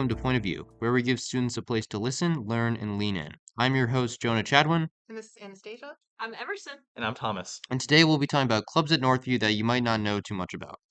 welcome to Point of View, where we give students a place to listen, learn, and lean in. I'm your host, Jonah Chadwin, And this is Anastasia. I'm Emerson. And I'm Thomas. and today we'll be talking about clubs at Northview that you might not know too much about.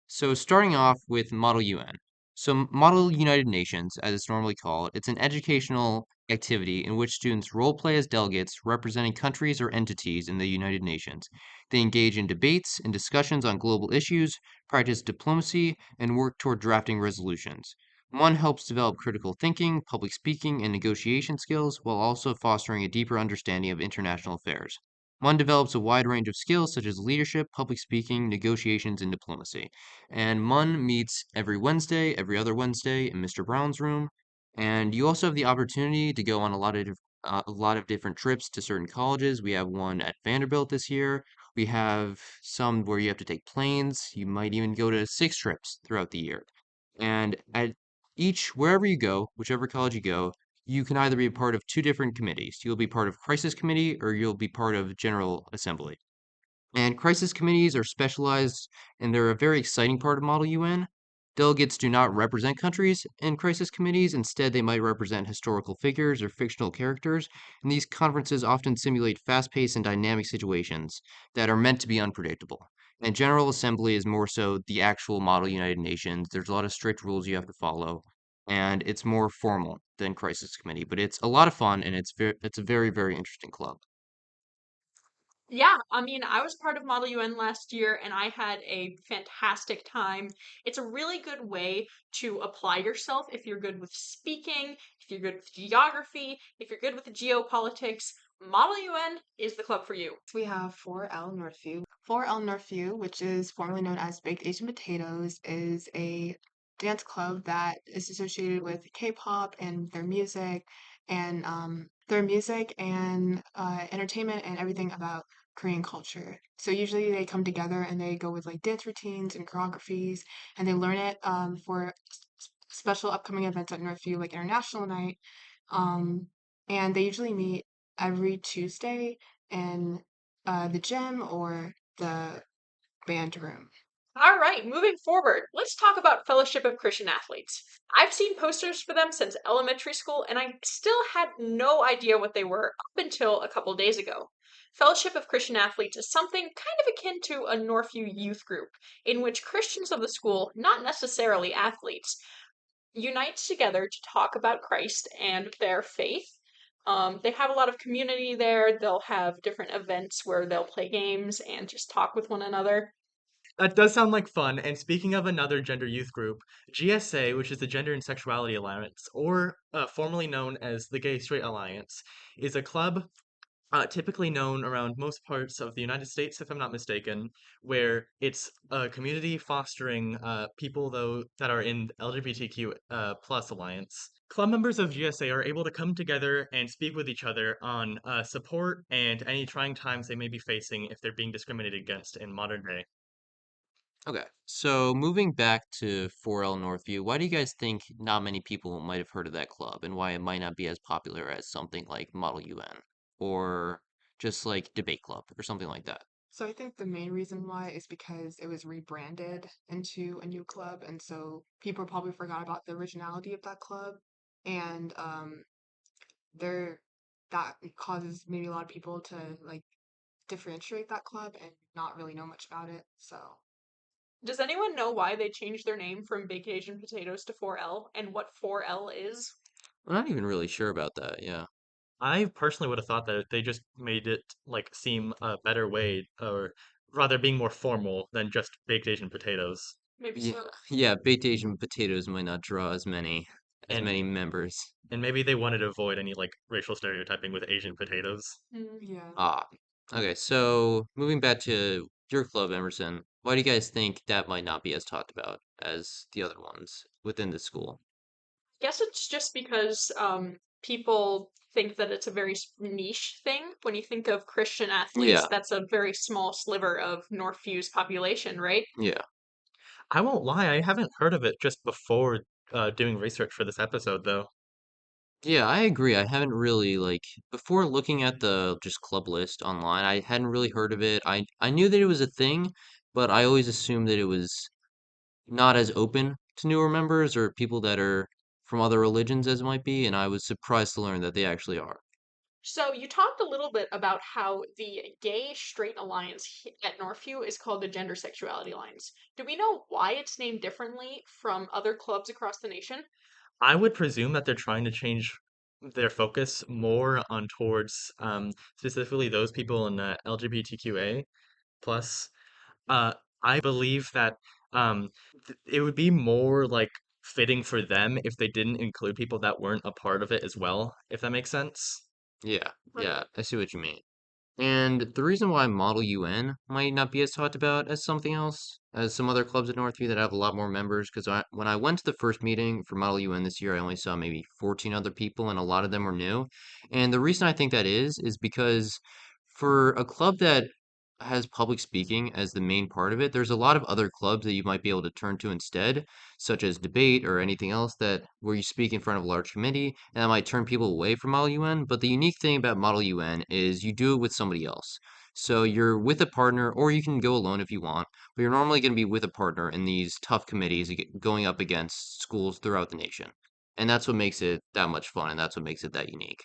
So, starting off with Model UN. So, Model United Nations, as it's normally called, it's an educational activity in which students role play as delegates representing countries or entities in the United Nations. They engage in debates and discussions on global issues, practice diplomacy, and work toward drafting resolutions. One helps develop critical thinking, public speaking, and negotiation skills while also fostering a deeper understanding of international affairs. One develops a wide range of skills such as leadership, public speaking, negotiations, and diplomacy. And MUN meets every Wednesday, every other Wednesday in Mr. Brown's room. And you also have the opportunity to go on a lot of different trips to certain colleges. We have one at Vanderbilt this year. We have some where you have to take planes. You might even go to 6 trips throughout the year. And at wherever you go, whichever college you go, you can either be a part of 2 different committees. You'll be part of crisis committee or you'll be part of general assembly. And crisis committees are specialized and they're a very exciting part of Model UN. Delegates do not represent countries in crisis committees. Instead, they might represent historical figures or fictional characters. And these conferences often simulate fast paced and dynamic situations that are meant to be unpredictable. And General Assembly is more so the actual Model United Nations. There's a lot of strict rules you have to follow, and it's more formal than Crisis Committee. But it's a lot of fun, and it's a very, very interesting club. Yeah, I was part of Model UN last year and I had a fantastic time. It's a really good way to apply yourself if you're good with speaking, if you're good with geography, if you're good with geopolitics. Model UN is the club for you. We have 4L Northview. 4L Northview, which is formerly known as Baked Asian Potatoes, is a dance club that is associated with K-pop and their music and entertainment and everything about Korean culture. So usually they come together and they go with like dance routines and choreographies, and they learn it for special upcoming events at Northview, like International Night. Um, and they usually meet every Tuesday in the gym or the band room. All right, moving forward, let's talk about Fellowship of Christian Athletes. I've seen posters for them since elementary school, and I still had no idea what they were up until a couple days ago. Fellowship of Christian Athletes is something kind of akin to a Northview youth group, in which Christians of the school, not necessarily athletes, unite together to talk about Christ and their faith. They have a lot of community there. They'll have different events where they'll play games and just talk with one another. That does sound like fun. And speaking of another gender youth group, GSA, which is the Gender and Sexuality Alliance, or formerly known as the Gay Straight Alliance, is a club typically known around most parts of the United States, if I'm not mistaken, where it's a community fostering people though that are in LGBTQ plus alliance. Club members of GSA are able to come together and speak with each other on support and any trying times they may be facing if they're being discriminated against in modern day. Okay, so moving back to 4L Northview, why do you guys think not many people might have heard of that club and why it might not be as popular as something like Model UN or just like Debate Club or something like that? So I think the main reason why is because it was rebranded into a new club, and so people probably forgot about the originality of that club, and there that causes maybe a lot of people to like differentiate that club and not really know much about it. So Does anyone know why they changed their name from Baked Asian Potatoes to 4L and what 4L is? I'm not even really sure about that, yeah. I personally would have thought that they just made it like seem a better way, or rather being more formal than just baked Asian potatoes. Maybe Yeah, so. yeah, baked Asian potatoes might not draw as And many members. and maybe they wanted to avoid any like racial stereotyping with Asian potatoes. yeah. Ah, okay, so moving back to your club, Emerson, why do you guys think that might not be as talked about as the other ones within the school? Guess it's just because people think that it's a very niche thing. When you think of Christian athletes, Yeah, that's a very small sliver of Northview's population, right? yeah. I won't lie, I haven't heard of it just before doing research for this episode, though. Yeah, I agree. I haven't really before looking at the just club list online, I hadn't really heard of it. I knew that it was a thing, but I always assumed that it was not as open to newer members or people that are from other religions as it might be, and I was surprised to learn that they actually are. So you talked a little bit about how the gay straight alliance at Northview is called the Gender Sexuality Alliance. Do we know why it's named differently from other clubs across the nation? I would presume that they're trying to change their focus more on towards specifically those people in LGBTQA plus. Uh, I believe that um, it would be more like fitting for them if they didn't include people that weren't a part of it as well, if that makes sense. Yeah, Right. yeah, I see what you mean. And the reason why Model UN might not be as talked about as something else, as some other clubs at Northview that have a lot more members, because when I went to the first meeting for Model UN this year, I only saw maybe 14 other people, and a lot of them were new. And the reason I think that is because for a club that has public speaking as the main part of it, there's a lot of other clubs that you might be able to turn to instead, such as debate or anything else that where you speak in front of a large committee, and that might turn people away from Model UN. But the unique thing about Model UN is you do it with somebody else. So you're with a partner, or you can go alone if you want, but you're normally going to be with a partner in these tough committees going up against schools throughout the nation. And that's what makes it that much fun, and that's what makes it that unique.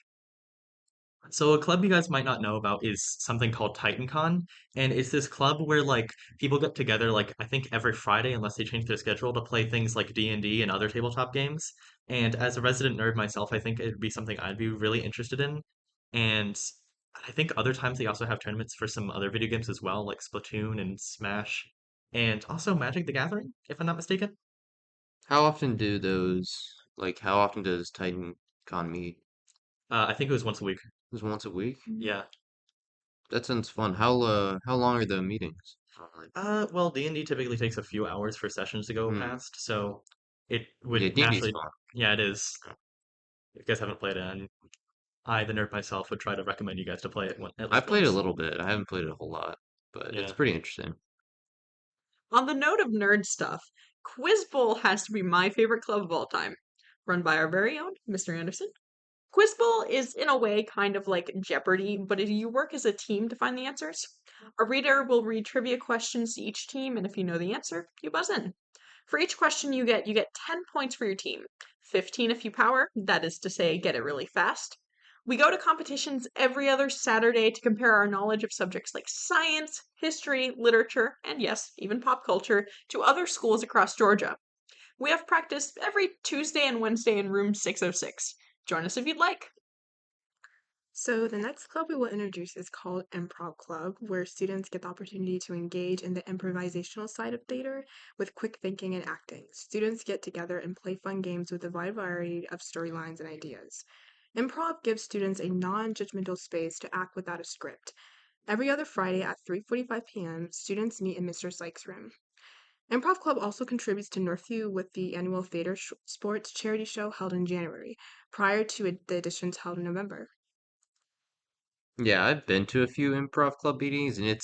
So a club you guys might not know about is something called TitanCon, and it's this club where like people get together like I think every Friday unless they change their schedule to play things like D&D and other tabletop games. And as a resident nerd myself, I think it'd be something I'd be really interested in. And I think other times they also have tournaments for some other video games as well, like Splatoon and Smash, and also Magic the Gathering, if I'm not mistaken. How often does Titan Con meet? I think it was once a week. Just once a week? Yeah. That sounds fun. How long are the meetings? Well, D&D typically takes a few hours for sessions to go Hmm. past, so it Yeah, would D&D's naturally, fun. yeah, it is. If you guys haven't played it, and I, the nerd myself, would try to recommend you guys to play it at I've least played a once. little bit. I haven't played it a whole lot, but it's Yeah. pretty interesting. On the note of nerd stuff, Quiz Bowl has to be my favorite club of all time, run by our very own Mr. Anderson. Quiz Bowl is, in a way, kind of like Jeopardy, but you work as a team to find the answers. A reader will read trivia questions to each team, and if you know the answer, you buzz in. For each question you get 10 points for your team. 15 if you power, that is to say, get it really fast. We go to competitions every other Saturday to compare our knowledge of subjects like science, history, literature, and yes, even pop culture to other schools across Georgia. We have practice every Tuesday and Wednesday in room 606. Join us if you'd like. So the next club we will introduce is called Improv Club, where students get the opportunity to engage in the improvisational side of theater with quick thinking and acting. Students get together and play fun games with a wide variety of storylines and ideas. Improv gives students a non-judgmental space to act without a script. Every other Friday at 3:45 p.m., students meet in Mr. Sykes' room. Improv Club also contributes to Northview with the annual theater sports charity show held in January, prior to the editions held in November. Yeah, I've been to a few improv club meetings, and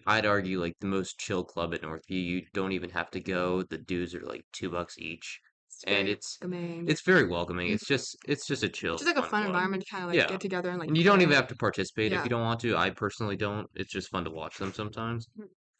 I'd argue like the most chill club at Northview. You don't even have to go. The dues are like $2 each, It's and very welcoming. it's very welcoming. Mhm. It's just a It's chill, just like a fun fun club. environment to kind of like Yeah, get together and like and you don't even play. have to participate if Yeah. you don't want to. I personally don't. It's just fun to watch them sometimes.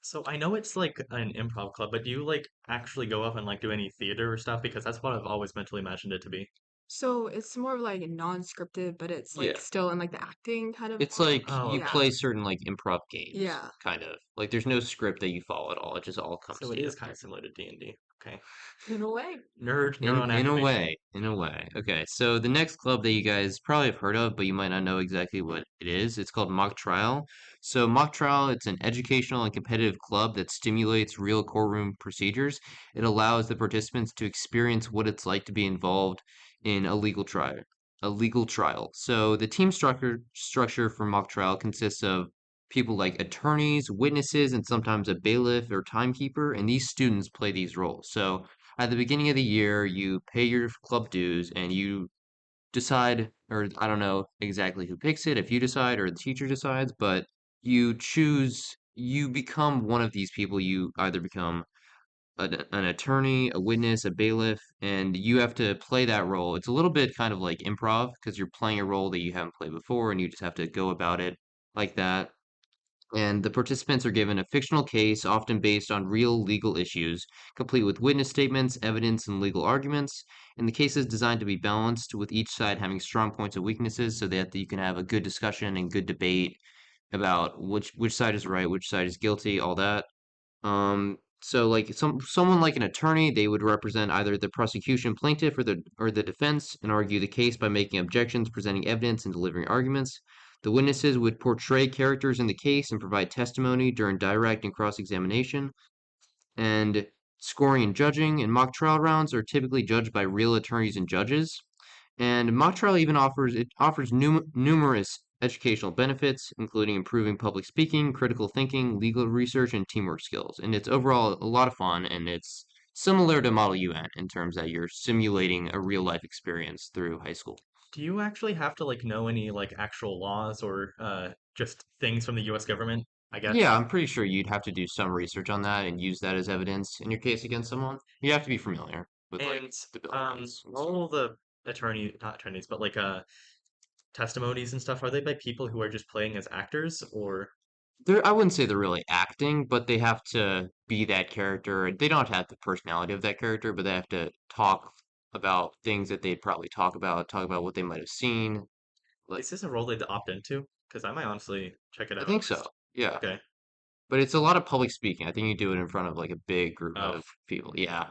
So I know it's like an improv club, but do you like actually go up and like do any theater or stuff? Because that's what I've always mentally imagined it to be. So it's more of like non-scripted, but it's like Yeah. still in like the acting kind of It's like Oh, you yeah. okay. play certain like improv games, Yeah. kind of. Like there's no script that you follow at all. It just all comes So to it you. is kind of similar to D&D. Okay. In a way. Nerd on In a activation. way, in a way. Okay, so the next club that you guys probably have heard of, but you might not know exactly what it is. It's called Mock Trial. So Mock Trial, it's an educational and competitive club that stimulates real courtroom procedures. It allows the participants to experience what it's like to be involved in a legal trial. A legal trial. So the team structure for Mock Trial consists of people like attorneys, witnesses, and sometimes a bailiff or timekeeper, and these students play these roles. So at the beginning of the year, you pay your club dues and you decide, or I don't know exactly who picks it, if you decide or the teacher decides, but you become one of these people. You either become an attorney, a witness, a bailiff, and you have to play that role. It's a little bit kind of like improv because you're playing a role that you haven't played before and you just have to go about it like that. And the participants are given a fictional case, often based on real legal issues, complete with witness statements, evidence, and legal arguments. And the case is designed to be balanced, with each side having strong points and weaknesses, so that you can have a good discussion and good debate about which side is right, which side is guilty, all that. So like someone like an attorney, they would represent either the prosecution plaintiff or the defense and argue the case by making objections, presenting evidence, and delivering arguments. The witnesses would portray characters in the case and provide testimony during direct and cross-examination. And scoring and judging and mock trial rounds are typically judged by real attorneys and judges. And mock trial even offers numerous educational benefits, including improving public speaking, critical thinking, legal research, and teamwork skills. And it's overall a lot of fun, and it's similar to Model UN in terms that you're simulating a real life experience through high school. Do you actually have to like know any like actual laws or just things from the US government? I Yeah, guess. I'm pretty sure you'd have to do some research on that and use that as evidence in your case against someone. You have to be familiar with like And the Bill of Rights. all the not attorneys, but like testimonies and stuff, are they by people who are just playing as actors or I wouldn't say they're really acting, but they have to be that character. They don't have the personality of that character, but they have to talk about things that they'd probably talk about what they might have seen. Like, is this a role they'd opt into? Because I might honestly check it I out. think so. Yeah. Okay. But it's a lot of public speaking. I think you do it in front of like a big group Oh. of people. Yeah.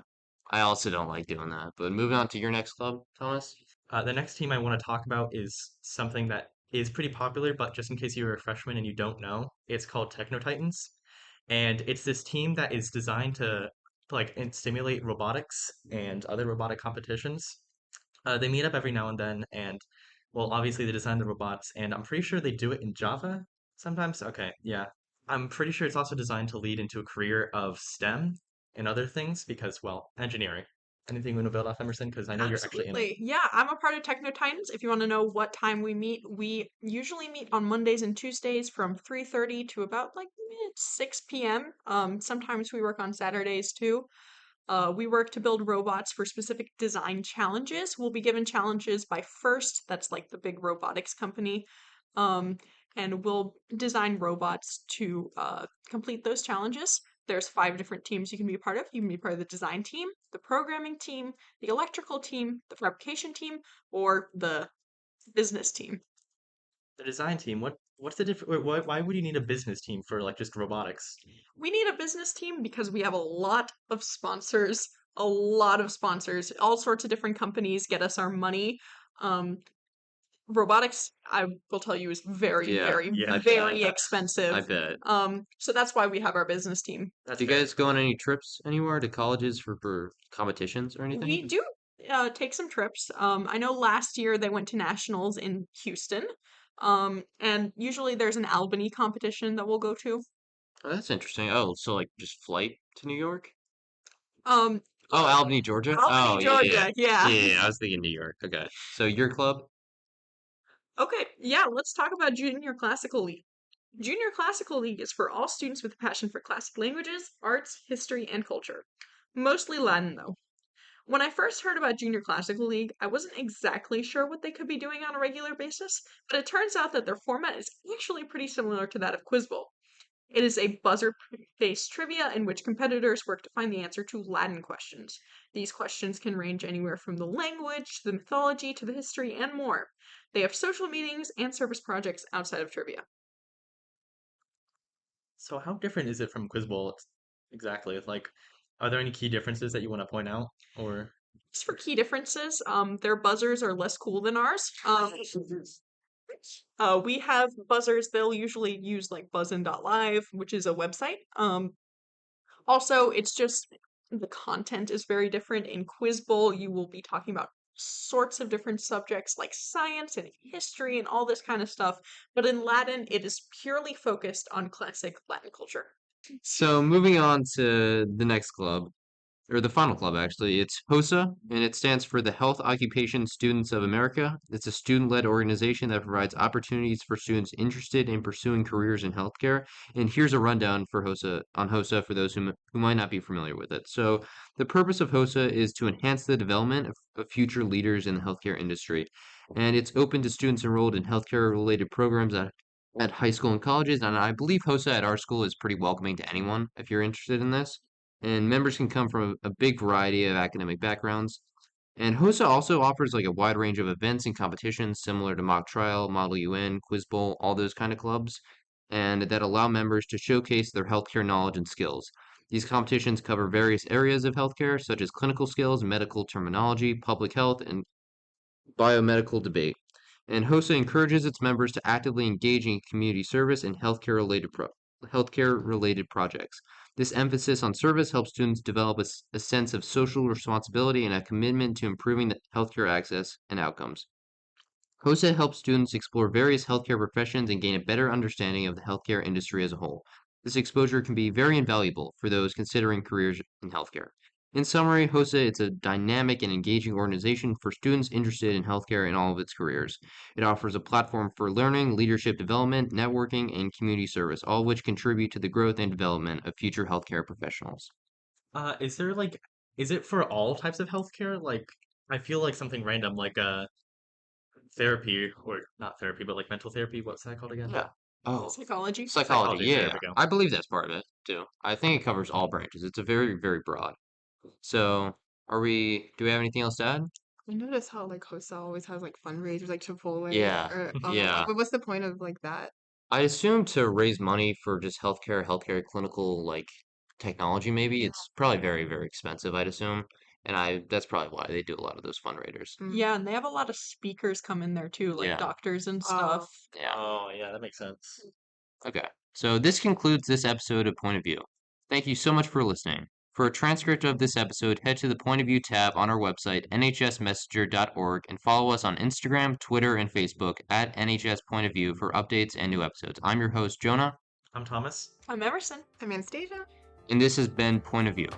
I also don't like doing that. But moving on to your next club, Thomas. The next team I want to talk about is something that is pretty popular, but just in case you're a freshman and you don't know, it's called Techno Titans. And it's this team that is designed to like stimulate robotics and other robotic competitions. They meet up every now and then, and well, obviously they design the robots, and I'm pretty sure they do it in Java sometimes. Okay, yeah. I'm pretty sure it's also designed to lead into a career of STEM and other things because, well, engineering. Anything you want to build off, Emerson? Because I know you're actually in it. Absolutely. Yeah, I'm a part of Techno Titans. If you want to know what time we meet, we usually meet on Mondays and Tuesdays from 3:30 to about like 6 p.m. Sometimes we work on Saturdays too. We work to build robots for specific design challenges. We'll be given challenges by First, that's like the big robotics company. Um, and we'll design robots to complete those challenges. There's 5 different teams you can be a part of. You can be part of the design team, the programming team, the electrical team, the fabrication team, or the business team. The design team, what's the difference? Why would you need a business team for like just robotics? We need a business team because we have a lot of sponsors, a lot of sponsors. All sorts of different companies get us our money. Um, Robotics, I will tell you, is very, Yeah, very, Yeah. very I expensive. bet. So that's why we have our business team. That's Do you fair. guys go on any trips anywhere to colleges for competitions or We anything? do take some trips. I know last year they went to nationals in Houston. And usually there's an Albany competition that we'll go to. Oh, that's interesting. Oh, so like just flight to New York? Um, Oh, Albany, Georgia? Albany, Oh, yeah, yeah, Georgia. Yeah. yeah. Yeah, I was thinking New York. Okay. So your club? Okay. Yeah. Let's talk about Junior Classical League. Junior Classical League is for all students with a passion for classic languages, arts, history, and culture. Mostly Latin, though. When I first heard about Junior Classical League, I wasn't exactly sure what they could be doing on a regular basis, but it turns out that their format is actually pretty similar to that of Quiz Bowl. It is a buzzer based trivia in which competitors work to find the answer to Latin questions. These questions can range anywhere from the language, to the mythology, to the history, and more. They have social meetings and service projects outside of trivia. So how different is it from Quiz Bowl exactly? Like, are there any key differences that you want to point out? Or Just for key differences, their buzzers are less cool than ours. We have buzzers, they'll usually use like buzzin.live, which is a website. Also, it's just the content is very different. In Quiz Bowl, you will be talking about sorts of different subjects like science and history and all this kind of stuff. But in Latin, it is purely focused on classic Latin culture. So moving on to the next club, or the final club actually, it's HOSA, and it stands for the Health Occupation Students of America. It's a student-led organization that provides opportunities for students interested in pursuing careers in healthcare. And here's a rundown for HOSA for those who might not be familiar with it. So the purpose of HOSA is to enhance the development of future leaders in the healthcare industry. And it's open to students enrolled in healthcare-related programs at high school and colleges, and I believe HOSA at our school is pretty welcoming to anyone if you're interested in this. And members can come from a big variety of academic backgrounds. And HOSA also offers like a wide range of events and competitions similar to Mock Trial, Model UN, Quiz Bowl, all those kind of clubs, and that allow members to showcase their healthcare knowledge and skills. These competitions cover various areas of healthcare, such as clinical skills, medical terminology, public health, and biomedical debate. And HOSA encourages its members to actively engage in community service and healthcare related projects. This emphasis on service helps students develop a sense of social responsibility and a commitment to improving the healthcare access and outcomes. HOSA helps students explore various healthcare professions and gain a better understanding of the healthcare industry as a whole. This exposure can be very invaluable for those considering careers in healthcare. In summary, HOSA is a dynamic and engaging organization for students interested in healthcare in all of its careers. It offers a platform for learning, leadership development, networking, and community service, all of which contribute to the growth and development of future healthcare professionals. Is there like, is it for all types of healthcare? Like, I feel like something random, like therapy, or not therapy, but like mental therapy. What's that called again? Yeah. Oh, Psychology. psychology. Psychology. There Yeah, we go. I believe that's part of it too. I think it covers all branches. It's a very, very broad. So, do we have anything else to add? I notice how like Hosa always has like fundraisers like Chipotle Yeah, or yeah. but what's the point of like that? I assume to raise money for just healthcare clinical like technology maybe. Yeah. It's probably very, very expensive, I'd assume. And that's probably why they do a lot of those fundraisers. Mm. Yeah, and they have a lot of speakers come in there too, like Yeah, doctors and Oh, stuff. yeah. Oh, yeah, that makes sense. Okay. So this concludes this episode of Point of View. Thank you so much for listening. For a transcript of this episode, head to the Point of View tab on our website, nhsmessenger.org, and follow us on Instagram, Twitter, and Facebook at NHS Point of View for updates and new episodes. I'm your host, Jonah, I'm Thomas. I'm Emerson. I'm Anastasia. and this has been Point of View.